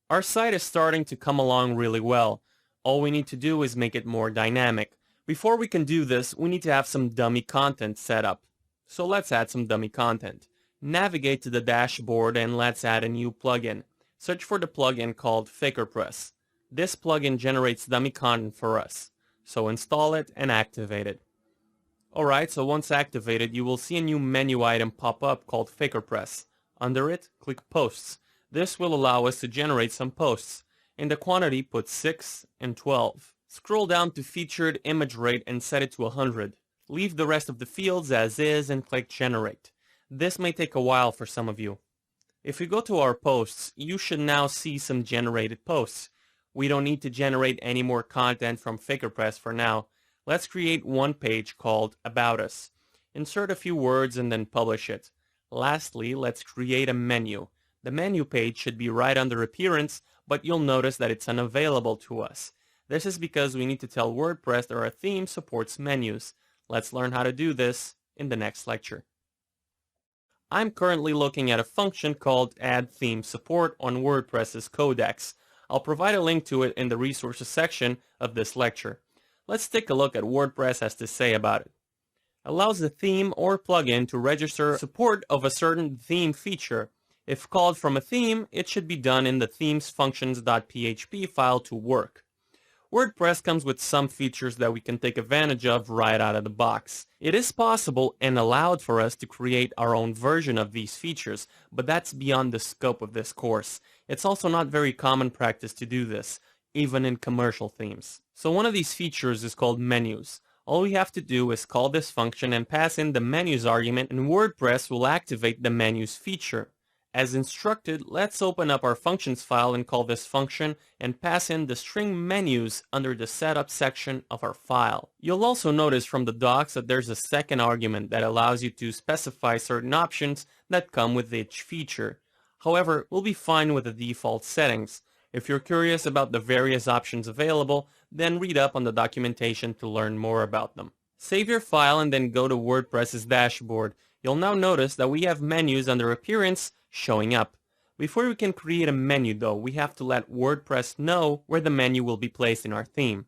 Our site is starting to come along really well. All we need to do is make it more dynamic. Before we can do this, we need to have some dummy content set up. So let's add some dummy content. Navigate to the dashboard and let's add a new plugin. Search for the plugin called FakerPress. This plugin generates dummy content for us. So install it and activate it. Alright, so once activated, you will see a new menu item pop up called FakerPress. Under it, click Posts. This will allow us to generate some posts. In the quantity, put 6 and 12. Scroll down to Featured Image Rate and set it to 100. Leave the rest of the fields as is and click Generate. This may take a while for some of you. If we go to our posts, you should now see some generated posts. We don't need to generate any more content from FakerPress for now. Let's create one page called About Us. Insert a few words and then publish it. Lastly, let's create a menu. The menu page should be right under Appearance, but you'll notice that it's unavailable to us. This is because we need to tell WordPress that our theme supports menus. Let's learn how to do this in the next lecture. I'm currently looking at a function called Add Theme Support on WordPress's Codex. I'll provide a link to it in the resources section of this lecture. Let's take a look at what WordPress has to say about it. Allows the theme or plugin to register support of a certain theme feature. If called from a theme, it should be done in the themesfunctions.php file to work. WordPress comes with some features that we can take advantage of right out of the box. It is possible and allowed for us to create our own version of these features, but that's beyond the scope of this course. It's also not very common practice to do this, even in commercial themes. So one of these features is called menus. All we have to do is call this function and pass in the menus argument, and WordPress will activate the menus feature. As instructed, let's open up our functions file and call this function and pass in the string menus under the setup section of our file. You'll also notice from the docs that there's a second argument that allows you to specify certain options that come with each feature. However, we'll be fine with the default settings. If you're curious about the various options available, then read up on the documentation to learn more about them. Save your file and then go to WordPress's dashboard. You'll now notice that we have menus under Appearance showing up. Before we can create a menu though, we have to let WordPress know where the menu will be placed in our theme.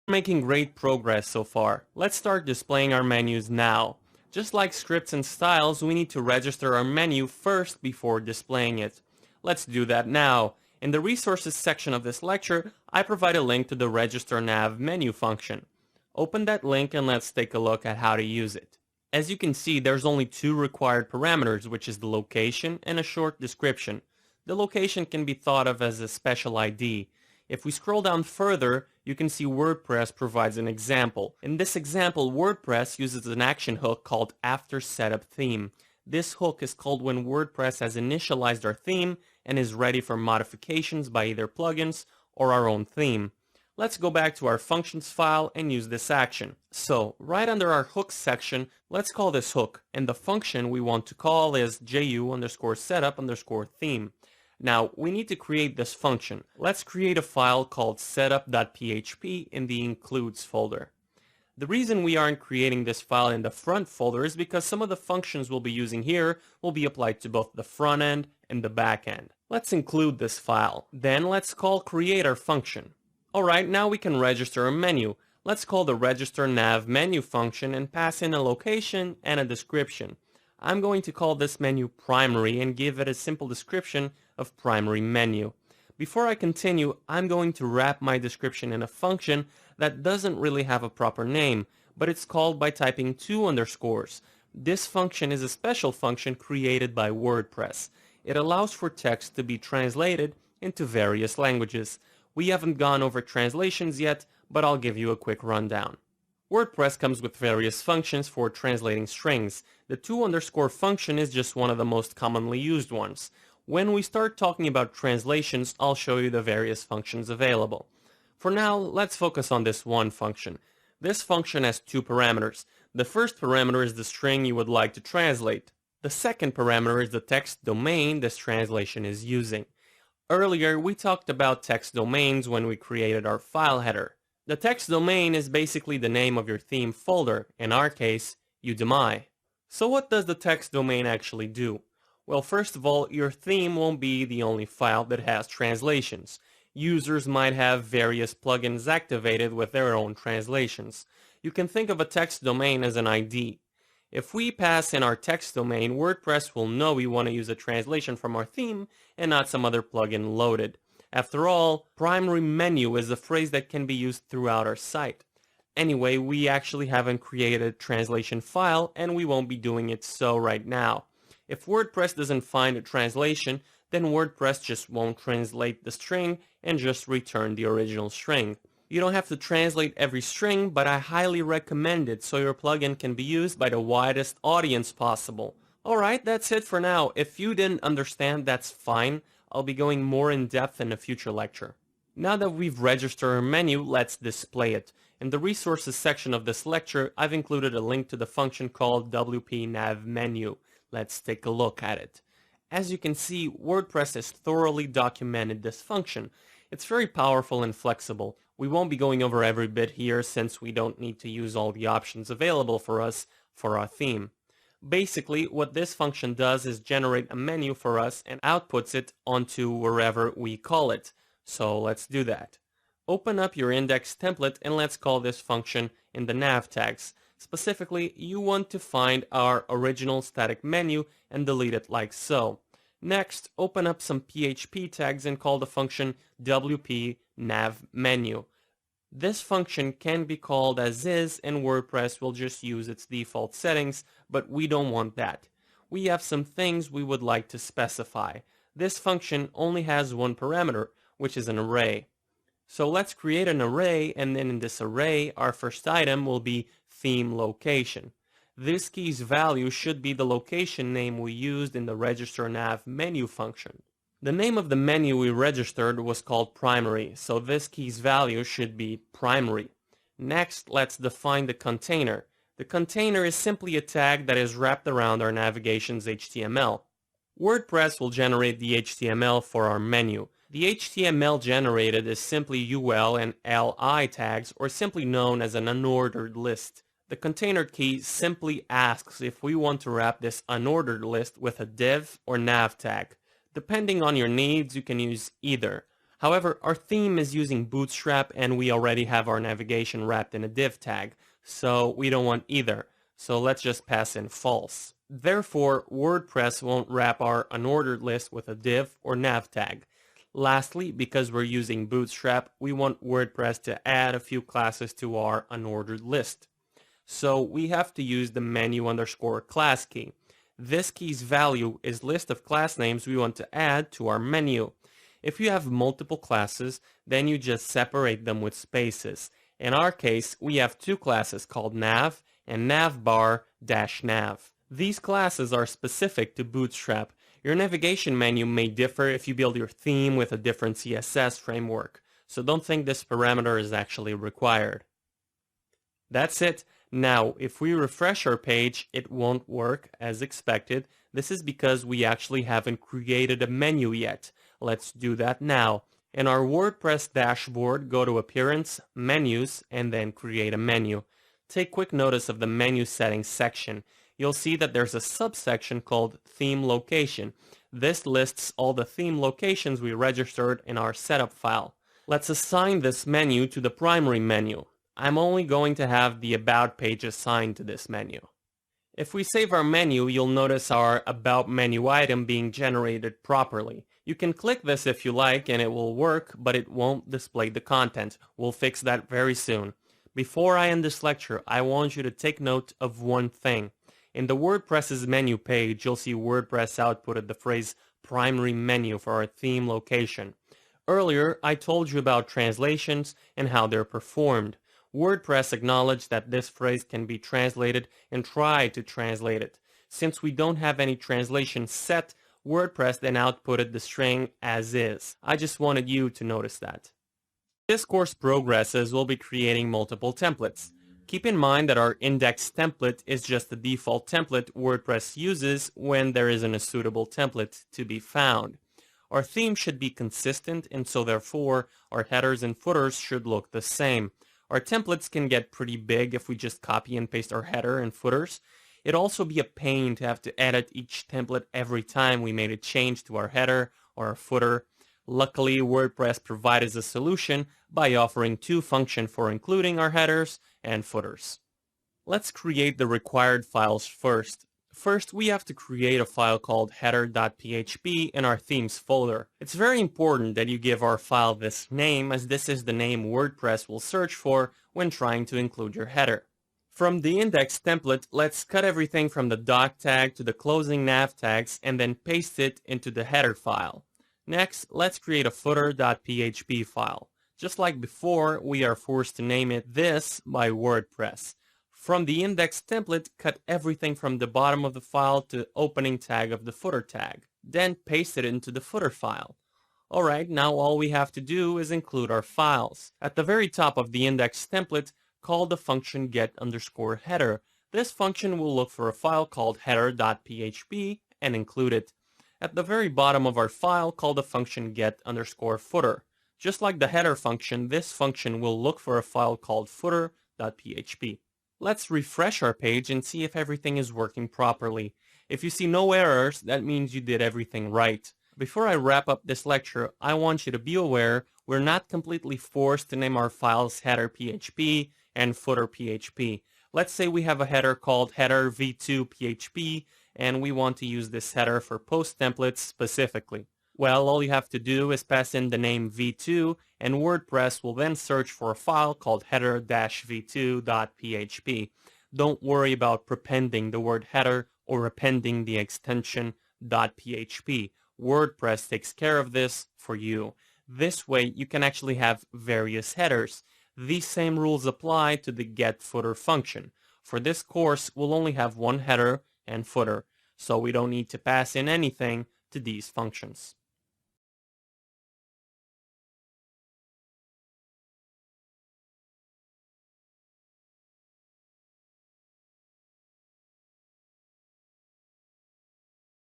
We're making great progress so far. Let's start displaying our menus now. Just like scripts and styles, we need to register our menu first before displaying it. Let's do that now. In the resources section of this lecture, I provide a link to the Register Nav menu function. Open that link and let's take a look at how to use it. As you can see, there's only two required parameters, which is the location and a short description. The location can be thought of as a special ID. If we scroll down further, you can see WordPress provides an example. In this example, WordPress uses an action hook called After Setup Theme. This hook is called when WordPress has initialized our theme and is ready for modifications by either plugins or our own theme. Let's go back to our functions file and use this action. So, right under our hooks section, let's call this hook, and the function we want to call is ju_setup_theme. Now, we need to create this function. Let's create a file called setup.php in the includes folder. The reason we aren't creating this file in the front folder is because some of the functions we'll be using here will be applied to both the front end and the back end. Let's include this file. Then let's call create our function. Alright, now we can register a menu. Let's call the register nav menu function and pass in a location and a description. I'm going to call this menu primary and give it a simple description of primary menu. Before I continue, I'm going to wrap my description in a function that doesn't really have a proper name, but it's called by typing 2 underscores. This function is a special function created by WordPress. It allows for text to be translated into various languages. We haven't gone over translations yet, but I'll give you a quick rundown. WordPress comes with various functions for translating strings. The 2 underscore function is just one of the most commonly used ones. When we start talking about translations, I'll show you the various functions available. For now, let's focus on this one function. This function has 2 parameters. The first parameter is the string you would like to translate. The second parameter is the text domain this translation is using. Earlier, we talked about text domains when we created our file header. The text domain is basically the name of your theme folder, in our case, Udemy. So what does the text domain actually do? Well, first of all, your theme won't be the only file that has translations. Users might have various plugins activated with their own translations. You can think of a text domain as an ID. If we pass in our text domain, WordPress will know we want to use a translation from our theme and not some other plugin loaded. After all, primary menu is a phrase that can be used throughout our site. Anyway, we actually haven't created a translation file and we won't be doing it so right now. If WordPress doesn't find a translation, then WordPress just won't translate the string and just return the original string. You don't have to translate every string, but I highly recommend it so your plugin can be used by the widest audience possible. Alright, that's it for now. If you didn't understand, that's fine. I'll be going more in depth in a future lecture. Now that we've registered our menu, let's display it. In the resources section of this lecture, I've included a link to the function called WP Nav Menu. Let's take a look at it. As you can see, WordPress has thoroughly documented this function. It's very powerful and flexible. We won't be going over every bit here since we don't need to use all the options available for us for our theme. Basically, what this function does is generate a menu for us and outputs it onto wherever we call it. So let's do that. Open up your index template and let's call this function in the nav tags. Specifically, you want to find our original static menu and delete it like so. Next, open up some PHP tags and call the function WP nav menu. This function can be called as is and WordPress will just use its default settings, but we don't want that. We have some things we would like to specify. This function only has one parameter, which is an array. So let's create an array, and then in this array, our first item will be theme location. This key's value should be the location name we used in the register nav menu function. The name of the menu we registered was called primary, so this key's value should be primary. Next, let's define the container. The container is simply a tag that is wrapped around our navigation's HTML. WordPress will generate the HTML for our menu. The HTML generated is simply UL and LI tags, or simply known as an unordered list. The container key simply asks if we want to wrap this unordered list with a div or nav tag. Depending on your needs, you can use either. However, our theme is using Bootstrap and we already have our navigation wrapped in a div tag, so we don't want either. So let's just pass in false. Therefore, WordPress won't wrap our unordered list with a div or nav tag. Lastly, because we're using Bootstrap, we want WordPress to add a few classes to our unordered list. So we have to use the menu_class key. This key's value is list of class names we want to add to our menu. If you have multiple classes, then you just separate them with spaces. In our case, we have two classes called nav and navbar-nav. These classes are specific to Bootstrap. Your navigation menu may differ if you build your theme with a different CSS framework, so don't think this parameter is actually required. That's it. Now, if we refresh our page, it won't work as expected. This is because we actually haven't created a menu yet. Let's do that now. In our WordPress dashboard, go to Appearance, Menus, and then Create a Menu. Take quick notice of the Menu Settings section. You'll see that there's a subsection called Theme Location. This lists all the theme locations we registered in our setup file. Let's assign this menu to the primary menu. I'm only going to have the About page assigned to this menu. If we save our menu, you'll notice our About menu item being generated properly. You can click this if you like and it will work, but it won't display the content. We'll fix that very soon. Before I end this lecture, I want you to take note of one thing. In the WordPress's menu page, you'll see WordPress outputted the phrase primary menu for our theme location. Earlier, I told you about translations and how they're performed. WordPress acknowledged that this phrase can be translated and tried to translate it. Since we don't have any translation set, WordPress then outputted the string as is. I just wanted you to notice that. As this course progresses, we'll be creating multiple templates. Keep in mind that our index template is just the default template WordPress uses when there isn't a suitable template to be found. Our theme should be consistent, and so therefore our headers and footers should look the same. Our templates can get pretty big if we just copy and paste our header and footers. It'd also be a pain to have to edit each template every time we made a change to our header or our footer. Luckily, WordPress provides a solution by offering two functions for including our headers and footers. Let's create the required files first. First, we have to create a file called header.php in our themes folder. It's very important that you give our file this name, as this is the name WordPress will search for when trying to include your header. From the index template, let's cut everything from the doc tag to the closing nav tags and then paste it into the header file. Next, let's create a footer.php file. Just like before, we are forced to name it this by WordPress. From the index template, cut everything from the bottom of the file to the opening tag of the footer tag. Then paste it into the footer file. Alright, now all we have to do is include our files. At the very top of the index template, call the function get_header. This function will look for a file called header.php and include it. At the very bottom of our file, call the function get_footer. Just like the header function, this function will look for a file called footer.php. Let's refresh our page and see if everything is working properly. If you see no errors, that means you did everything right. Before I wrap up this lecture, I want you to be aware we're not completely forced to name our files header.php and footer.php. Let's say we have a header called header v2.php and we want to use this header for post templates specifically. Well, all you have to do is pass in the name v2 and WordPress will then search for a file called header-v2.php. Don't worry about prepending the word header or appending the extension .php. WordPress takes care of this for you. This way you can actually have various headers. These same rules apply to the getFooter function. For this course, we'll only have one header and footer, so we don't need to pass in anything to these functions.